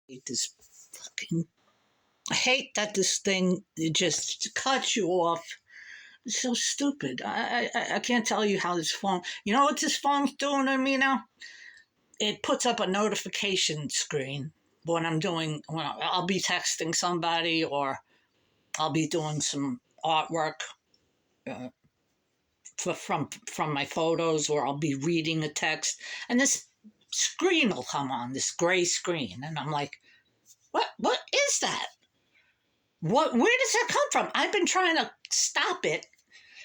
hate this fucking. I hate that this thing it just cuts you off. It's so stupid. I can't tell you how this phone. You know what this phone's doing to me now? It puts up a notification screen when I'll be texting somebody or I'll be doing some artwork uh, from my photos, or I'll be reading a text, and this screen will come on, this gray screen, and I'm like, what is that? Where does that come from? I've been trying to stop it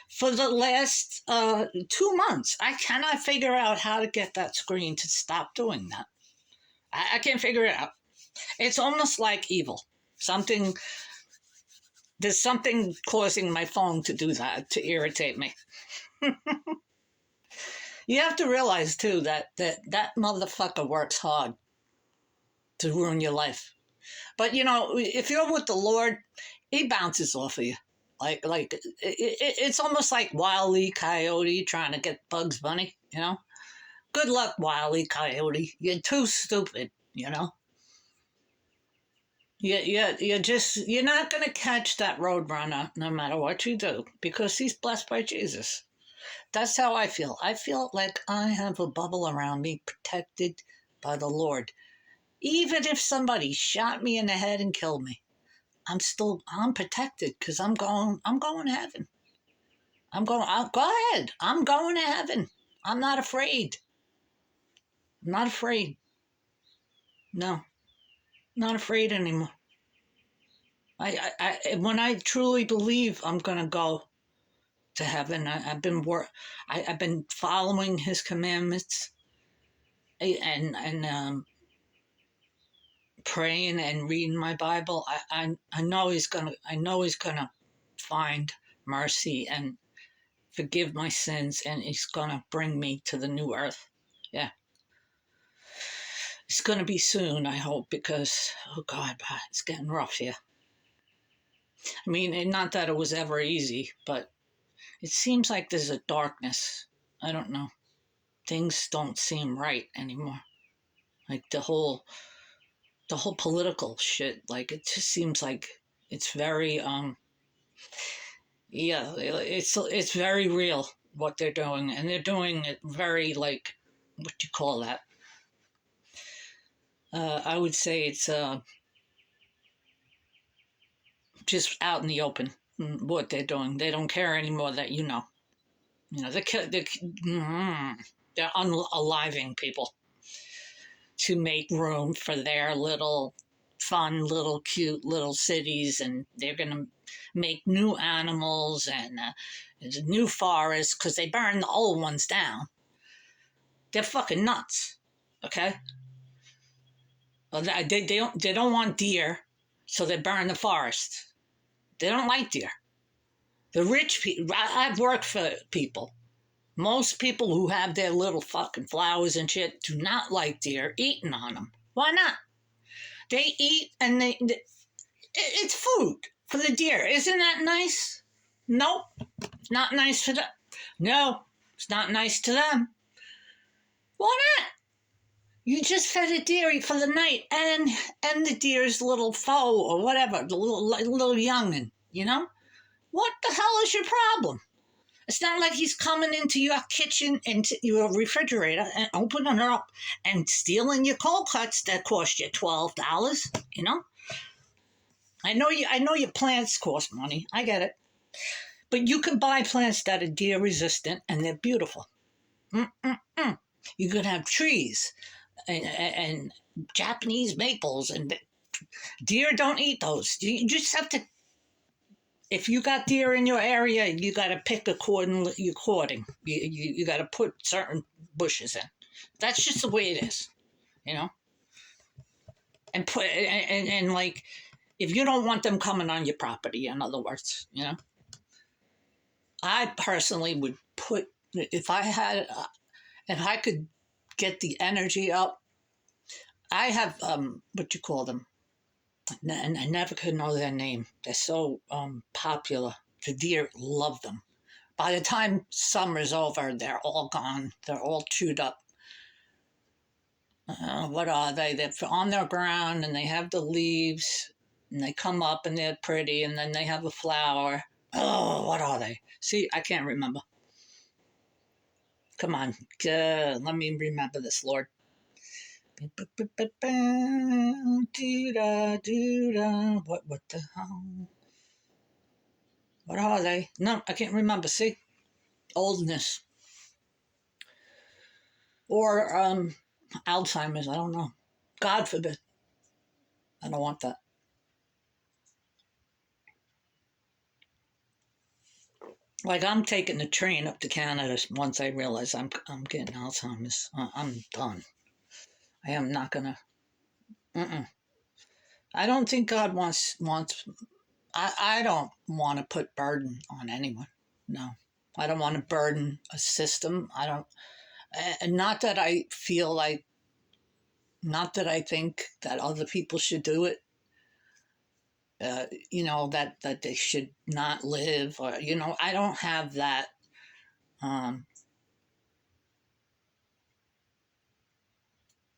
for the last 2 months. I cannot figure out how to get that screen to stop doing that. I can't figure it out. It's almost like evil. There's something causing my phone to do that, to irritate me. You have to realize too that motherfucker works hard to ruin your life. But if you're with the Lord, he bounces off of you. It's almost like Wile E. Coyote trying to get Bugs Bunny. Good luck, Wile E. Coyote. You're too stupid. You're not gonna catch that roadrunner no matter what you do, because he's blessed by Jesus. That's how I feel. I feel like I have a bubble around me, protected by the Lord. Even if somebody shot me in the head and killed me, I'm protected, because I'm going to heaven. Go ahead. I'm going to heaven. I'm not afraid. I'm not afraid. No, not afraid anymore. When I truly believe I'm going to go to heaven, I've been following his commandments and praying and reading my Bible. I know he's gonna find mercy and forgive my sins, and he's gonna bring me to the new earth. Yeah, it's gonna be soon, I hope, because oh God, it's getting rough here. I mean, not that it was ever easy, but it seems like there's a darkness. I don't know. Things don't seem right anymore. Like the whole political shit. Like, it just seems like it's very yeah, it's very real what they're doing, and they're doing it very, like, what do you call that? I would say it's just out in the open. What they're doing, they don't care anymore that they're unaliving people to make room for their little fun, little cute, little cities, and they're gonna make new animals and new forests because they burn the old ones down. They're fucking nuts. Okay, well, they don't want deer, so they burn the forest. They don't like deer. The rich people. I've worked for people. Most people who have their little fucking flowers and shit do not like deer eating on them. Why not? They eat, and it's food for the deer. Isn't that nice? Nope, it's not nice for them. No, it's not nice to them. Why not? You just fed a deer for the night, and the deer's little foe or whatever, the little youngin. What the hell is your problem? It's not like he's coming into your kitchen and your refrigerator and opening it up and stealing your cold cuts that cost you $12. I know your plants cost money. I get it. But you can buy plants that are deer resistant, and they're beautiful. You could have trees and Japanese maples, and deer don't eat those. You just have to. If you got deer in your area, you got to pick accordingly. You got to put certain bushes in. That's just the way it is, And like, if you don't want them coming on your property, in other words, I personally would put, if I could get the energy up. I have what you call them. And I never could know their name. They're so popular. The deer love them. By the time summer's over, they're all gone. They're all chewed up. What are they? They're on their ground and they have the leaves and they come up and they're pretty and then they have a flower. Oh, what are they? See, I can't remember. Come on. Let me remember this, Lord. What the hell? What are they? No, I can't remember. See? Oldness. Or Alzheimer's. I don't know. God forbid. I don't want that. Like I'm taking the train up to Canada once I realize I'm getting Alzheimer's. I'm done. I am not gonna. Mm-mm. I don't think God wants. I don't want to put burden on anyone. No, I don't want to burden a system. I don't. And not that I feel like. Not that I think that other people should do it. That they should not live, or I don't have that. Um,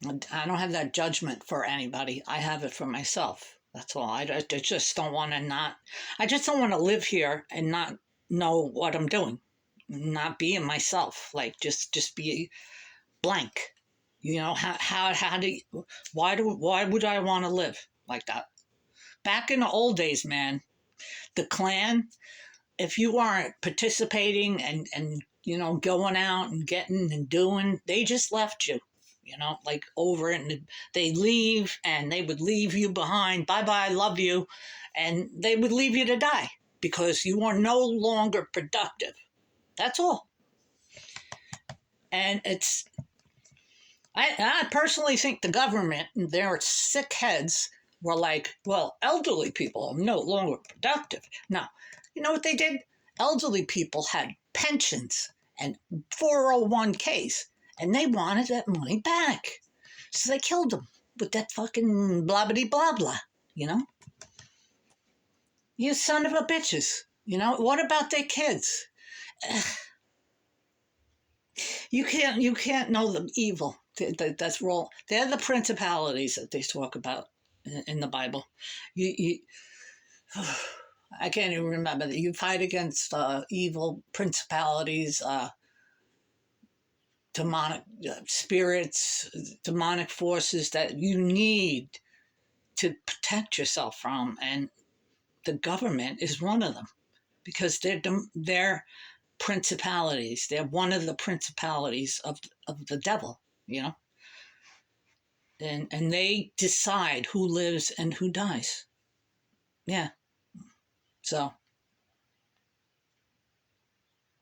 I don't have that judgment for anybody. I have it for myself. That's all. I just don't want to not. I just don't want to live here and not know what I'm doing, not being myself. Like just be blank. How do you, why would I want to live like that? Back in the old days, man, the Klan. If you aren't participating and going out and getting and doing, they just left you. Like over and they leave and they would leave you behind. Bye bye, love you. And they would leave you to die because you are no longer productive. That's all. And I personally think the government, their sick heads, were like, well, elderly people are no longer productive. Now, you know what they did? Elderly people had pensions and 401ks, and they wanted that money back. So they killed them with that fucking blah blah blah blah. You know, you son of a bitches. What about their kids? You can't know the evil. That's wrong. They're the principalities that they talk about in the Bible. You I can't even remember that you fight against evil principalities, demonic spirits, demonic forces that you need to protect yourself from, and the government is one of them because they're principalities. They're one of the principalities of the devil, and they decide who lives and who dies. Yeah. So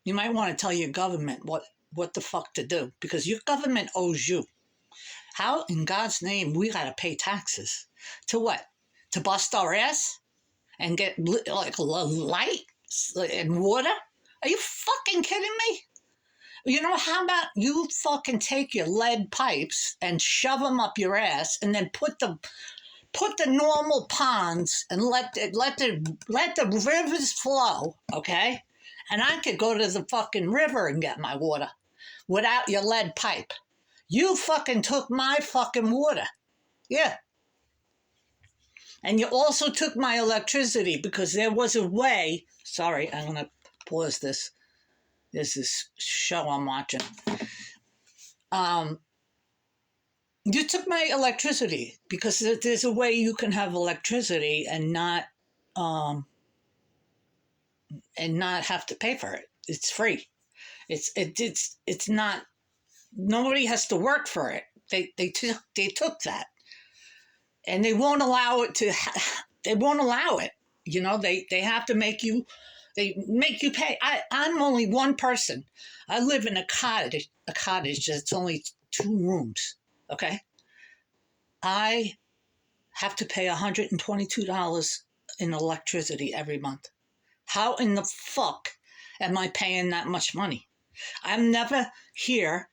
you might want to tell your government what the fuck to do because your government owes you. How in God's name we got to pay taxes? To what? To bust our ass and get like light and water? Are you fucking kidding me? How about you fucking take your lead pipes and shove them up your ass and then put the normal ponds and let the rivers flow, okay? And I could go to the fucking river and get my water without your lead pipe. You fucking took my fucking water. Yeah. And you also took my electricity because there was a way. Sorry, I'm going to pause this. There's this show I'm watching. You took my electricity because there's a way you can have electricity and not have to pay for it. It's free. It's not. Nobody has to work for it. They took that, and they won't allow it to. They won't allow it. They have to make you. They make you pay. I'm only one person. I live in a cottage. A cottage that's only 2 rooms. Okay. I have to pay $122 in electricity every month. How in the fuck am I paying that much money? I'm never here.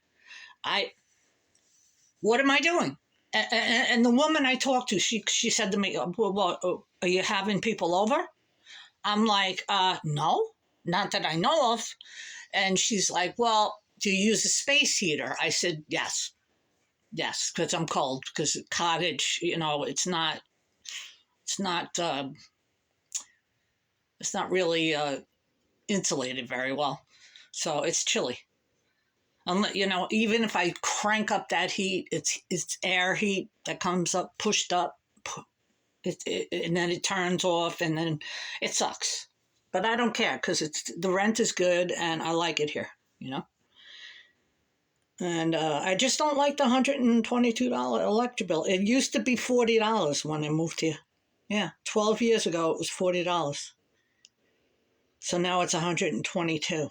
What am I doing? And the woman I talked to, she said to me, well, are you having people over? I'm like, no, not that I know of. And she's like, well, do you use a space heater? I said, yes. Yes, because I'm cold. Because cottage, it's not, uh, it's not really insulated very well, so it's chilly. Even if I crank up that heat, it's air heat that comes up, pushed up, and then it turns off, and then it sucks. But I don't care because it's the rent is good, and I like it here. You know. And I just don't like the $122 electric bill. It used to be $40 when I moved here. Yeah, 12 years ago it was $40. So now it's 122.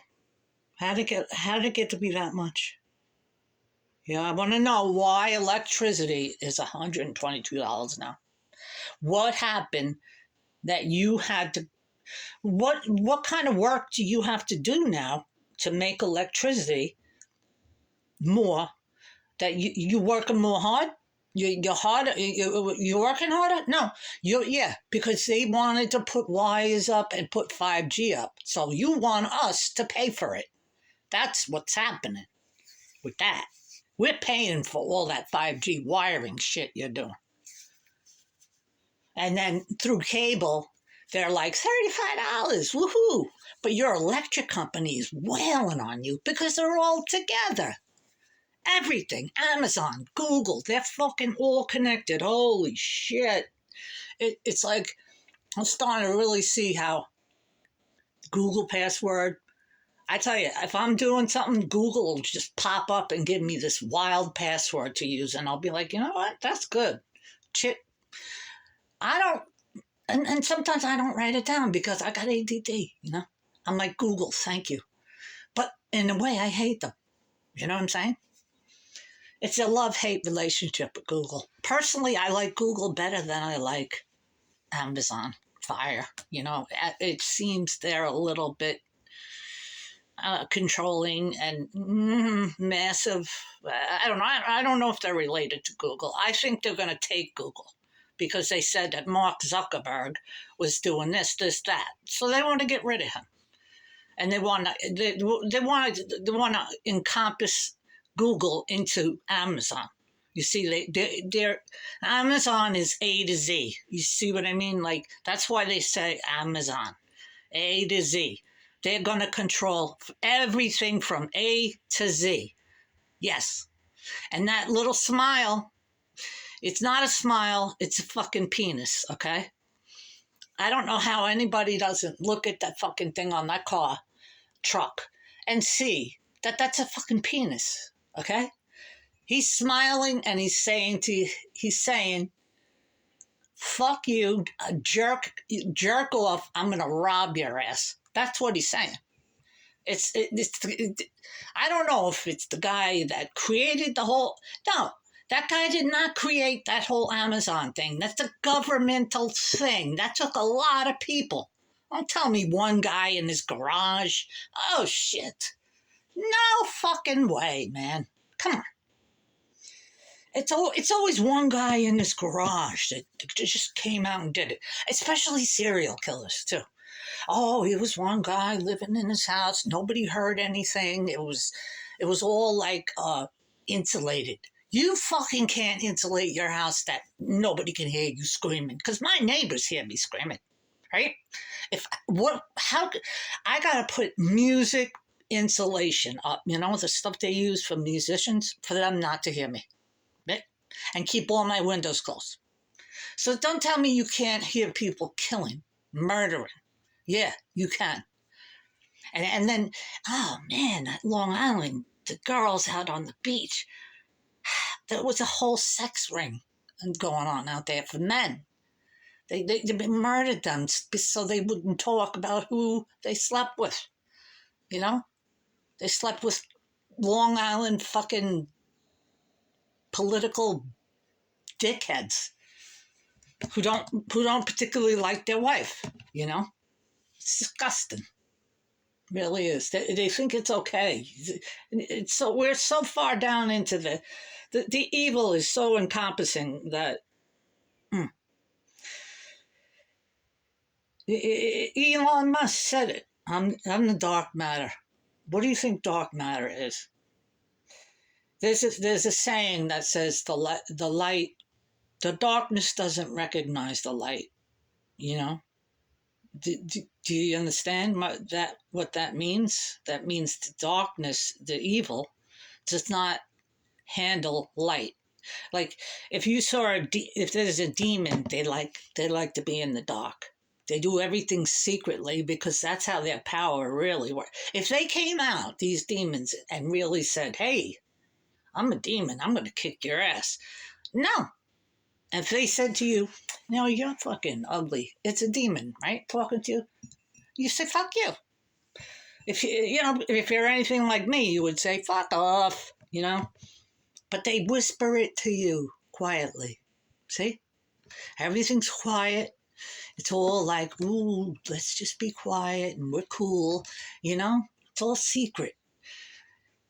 How did it get to be that much? Yeah, I want to know why electricity is $122 now. What happened that you had to what kind of work do you have to do now to make electricity more, that you working more hard? You're harder. You're working harder. No, yeah, because they wanted to put wires up and put 5G up. So you want us to pay for it. That's what's happening with that. We're paying for all that 5G wiring shit you're doing. And then through cable, they're like $35. Woohoo! But your electric company is wailing on you because they're all together. Everything, Amazon, Google, they're fucking all connected. Holy shit. It's like, I'm starting to really see how Google password, I tell you, if I'm doing something, Google will just pop up and give me this wild password to use. And I'll be like, you know what? That's good. Shit. I don't, and sometimes I don't write it down because I got ADD. I'm like, Google, thank you. But in a way, I hate them. You know what I'm saying? It's a love-hate relationship with Google. Personally, I like Google better than I like Amazon Fire. It seems they're a little bit controlling and massive. I don't know. I don't know if they're related to Google. I think they're going to take Google because they said that Mark Zuckerberg was doing this, that. So they want to get rid of him, and they want to encompass Google into Amazon. You see, they're Amazon is A to Z. You see what I mean? Like, that's why they say Amazon, A to Z. They're going to control everything from A to Z. Yes. And that little smile, it's not a smile, it's a fucking penis, okay? I don't know how anybody doesn't look at that fucking thing on that truck, and see that that's a fucking penis, okay? He's smiling and he's saying, fuck you, jerk off, I'm going to rob your ass. That's what he's saying. I don't know if it's the guy that created the whole, no, that guy did not create that whole Amazon thing. That's a governmental thing. That took a lot of people. Don't tell me one guy in his garage. Oh, shit. No fucking way, man. Come on. It's always one guy in his garage that just came out and did it. Especially serial killers, too. Oh, it was one guy living in his house. Nobody heard anything. It was all like insulated. You fucking can't insulate your house that nobody can hear you screaming. Because my neighbors hear me screaming, right? I gotta put music insulation up. The stuff they use for musicians, for them not to hear me, right? And keep all my windows closed. So don't tell me you can't hear people killing, murdering. Yeah, you can. And then, oh man, at Long Island, the girls out on the beach, there was a whole sex ring going on out there for men. They murdered them so they wouldn't talk about who they slept with. They slept with Long Island fucking political dickheads who don't particularly like their wife. It's disgusting. It really is. They think it's okay. We're so far down into the evil is so encompassing that Elon Musk said it. I'm the dark matter. What do you think dark matter is? There's a saying that says the darkness doesn't recognize the light. You know, do you understand what that means? That means the darkness, the evil, does not handle light. Like if you saw if there's a demon, they like to be in the dark. They do everything secretly because that's how their power really works. If they came out, these demons, and really said, "Hey, I'm a demon. I'm going to kick your ass." No. If they said to you, "No, you're fucking ugly. It's a demon, right? Talking to you." You say, "Fuck you." If you're anything like me, you would say, "Fuck off," But they whisper it to you quietly. See? Everything's quiet. It's all like, "Ooh, let's just be quiet and we're cool." It's all secret.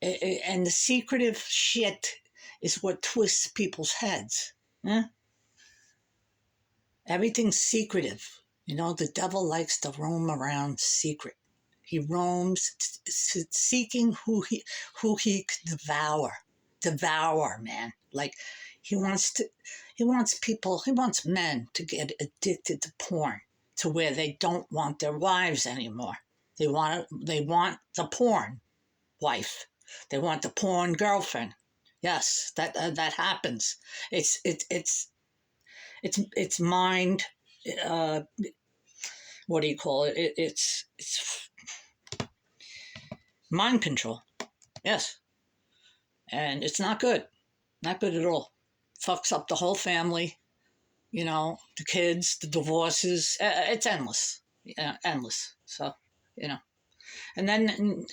And the secretive shit is what twists people's heads. Huh? Everything's secretive. The devil likes to roam around secret. He roams seeking who he can devour. Devour, man. Like he wants men to get addicted to porn to where they don't want their wives anymore. They want the porn wife. They want the porn girlfriend. Yes, that happens. It's mind. Uh, what do you call it? It's mind control. Yes, and it's not good. Not good at all. Fucks up the whole family. The kids, the divorces. It's endless. Endless. So, and then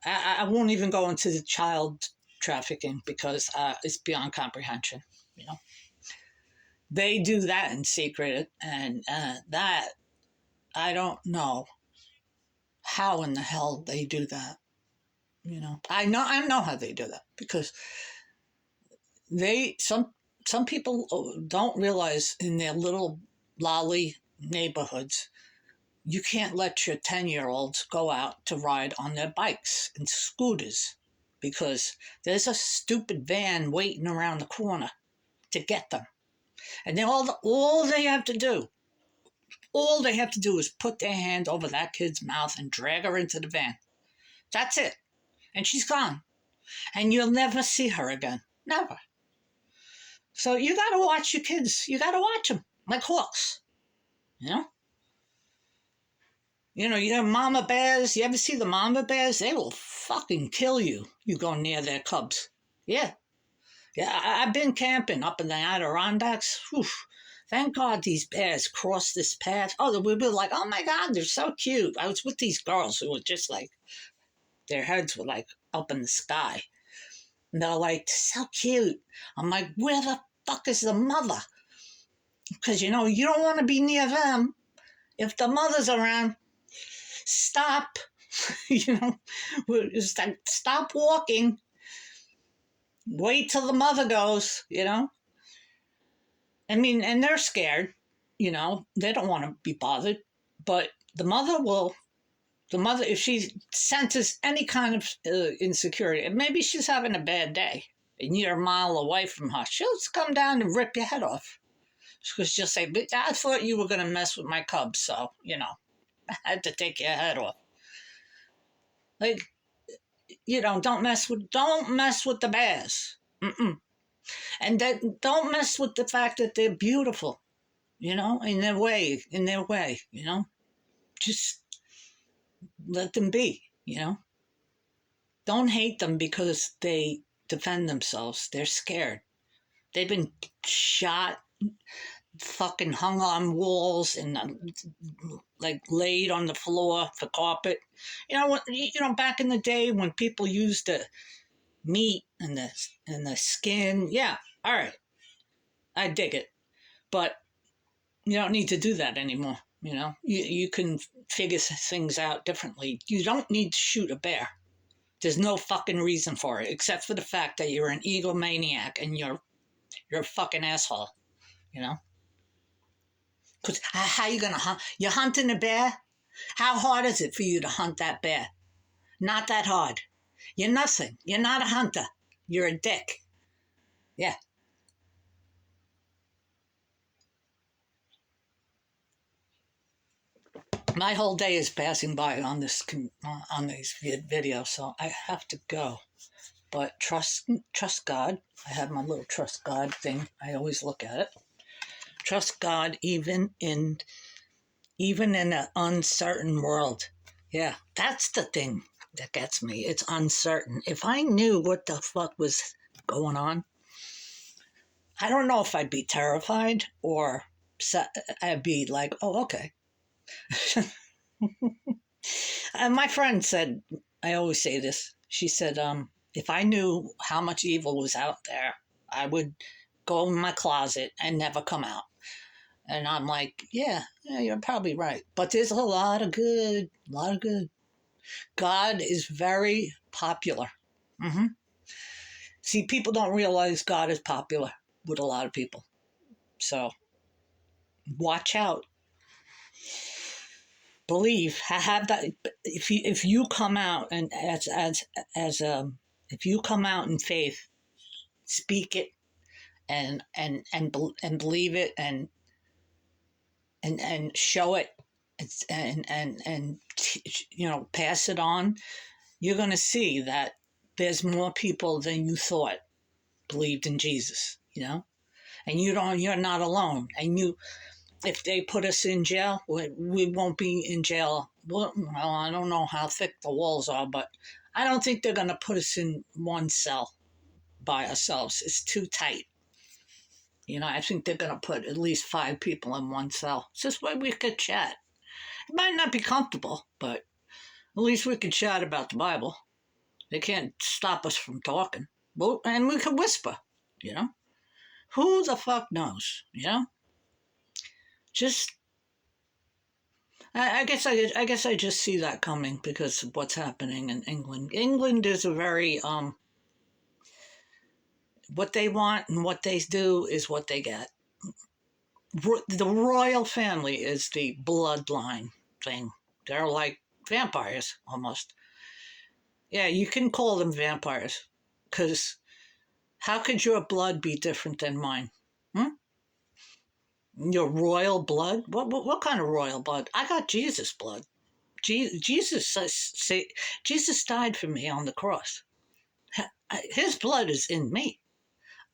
I won't even go into the child trafficking because it's beyond comprehension. They do that in secret, and that I don't know how in the hell they do that. I know how they do that because some people don't realize in their little lolly neighborhoods, you can't let your 10-year-olds go out to ride on their bikes and scooters because there's a stupid van waiting around the corner to get them. And then all they have to do is put their hand over that kid's mouth and drag her into the van. That's it. And she's gone. And you'll never see her again. Never. So you got to watch your kids. You got to watch them like hawks. Mama bears. You ever see the mama bears? They will fucking kill you. You go near their cubs. Yeah. Yeah, I've been camping up in the Adirondacks. Whew. Thank God these bears crossed this path. Oh, we were like, "Oh my God, they're so cute." I was with these girls who were just like, their heads were like up in the sky. And they're like, "So cute." I'm like, "Where the fuck is the mother?" Because, you don't want to be near them. If the mother's around, stop. It's like, stop walking. Wait till the mother goes, I mean, and they're scared, they don't want to be bothered. But the mother, if she senses any kind of insecurity, and maybe she's having a bad day, and you're a mile away from her, she'll just come down and rip your head off. She'll just say, "But I thought you were going to mess with my cubs, so, I had to take your head off." Like, don't mess with the bears. Mm-mm. And don't mess with the fact that they're beautiful, in their way, Just let them be, Don't hate them because they defend themselves. They're scared. They've been shot, fucking hung on walls, and like laid on the floor for carpet. Back in the day when people used the meat and the skin. Yeah, all right, I dig it, but you don't need to do that anymore. You can figure things out differently. You don't need to shoot a bear. There's no fucking reason for it, except for the fact that you're an egomaniac and you're a fucking asshole. Because how you gonna hunt? You're hunting a bear. How hard is it for you to hunt that bear? Not that hard. You're nothing. You're not a hunter. You're a dick. Yeah. My whole day is passing by on these videos, so I have to go. But trust God. I have my little trust God thing. I always look at it. Trust God even in an uncertain world. Yeah, that's the thing that gets me. It's uncertain. If I knew what the fuck was going on, I don't know if I'd be terrified or I'd be like, oh, okay. And my friend said, I always say this. She said, if I knew how much evil was out there, I would go in my closet and never come out. And I'm like, yeah, you're probably right. But there's a lot of good, a lot of good. God is very popular. Hmm. See, people don't realize God is popular with a lot of people. So watch out. Believe, have that. If you come out and if you come out in faith, speak it and believe it and show it and pass it on, you're going to see that there's more people than you thought believed in Jesus, and you're not alone. And if they put us in jail, we won't be in jail. Well, I don't know how thick the walls are, but I don't think they're going to put us in one cell by ourselves. It's too tight. I think they're going to put at least 5 people in one cell. It's just where we could chat. It might not be comfortable, but at least we could chat about the Bible. They can't stop us from talking. Well, and we could whisper, Who the fuck knows, Just, I guess I just see that coming because of what's happening in England. England is a very, what they want and what they do is what they get. The royal family is the bloodline thing. They're like vampires almost. Yeah, you can call them vampires because how could your blood be different than mine? Hmm? Your royal blood? What kind of royal blood? I got Jesus blood. Jesus Jesus died for me on the cross. His blood is in me.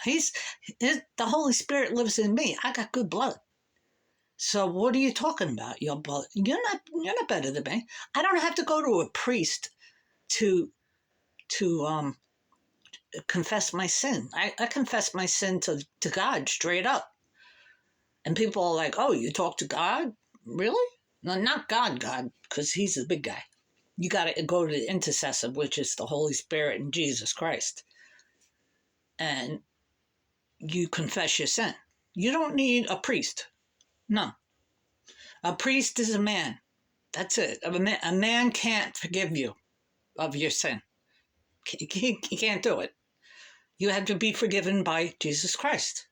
The Holy Spirit lives in me. I got good blood. So what are you talking about? Your blood? You're not better than me. I don't have to go to a priest to confess my sin. I confess my sin to God straight up. And people are like, oh, you talk to God? Really? No, not God, because he's the big guy. You got to go to the intercessor, which is the Holy Spirit and Jesus Christ. And you confess your sin. You don't need a priest. No. A priest is a man. That's it. A man can't forgive you of your sin. He can't do it. You have to be forgiven by Jesus Christ.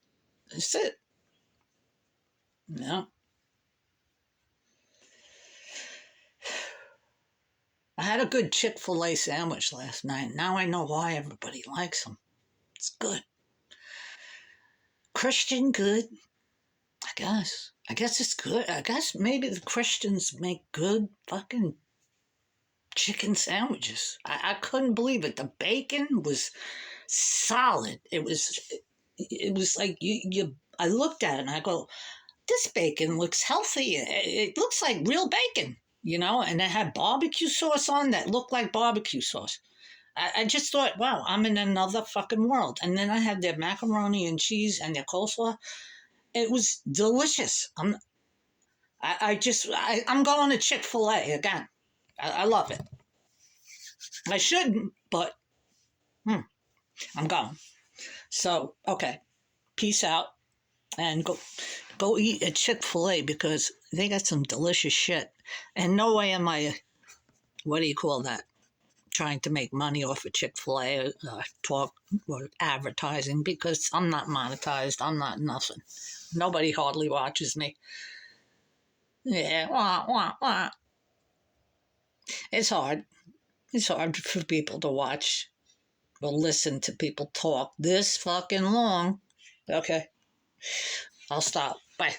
That's it. No. I had a good Chick-fil-A sandwich last night. Now I know why everybody likes them. It's good. Christian good, I guess. I guess it's good. I guess maybe the Christians make good fucking chicken sandwiches. I couldn't believe it. The bacon was solid. It was like I looked at it and I go, this bacon looks healthy. It looks like real bacon, and it had barbecue sauce on that looked like barbecue sauce. I just thought, wow, I'm in another fucking world. And then I had their macaroni and cheese and their coleslaw. It was delicious. I'm going to Chick-fil-A again. I love it. I shouldn't, but I'm going. So, okay, peace out and go eat at Chick-fil-A because they got some delicious shit. And no way am I, what do you call that? Trying to make money off of Chick-fil-A talk or advertising because I'm not monetized. I'm not nothing. Nobody hardly watches me. Yeah, wah, wah, wah. It's hard. It's hard for people to watch. will listen to people talk this fucking long. Okay, I'll stop. Bye.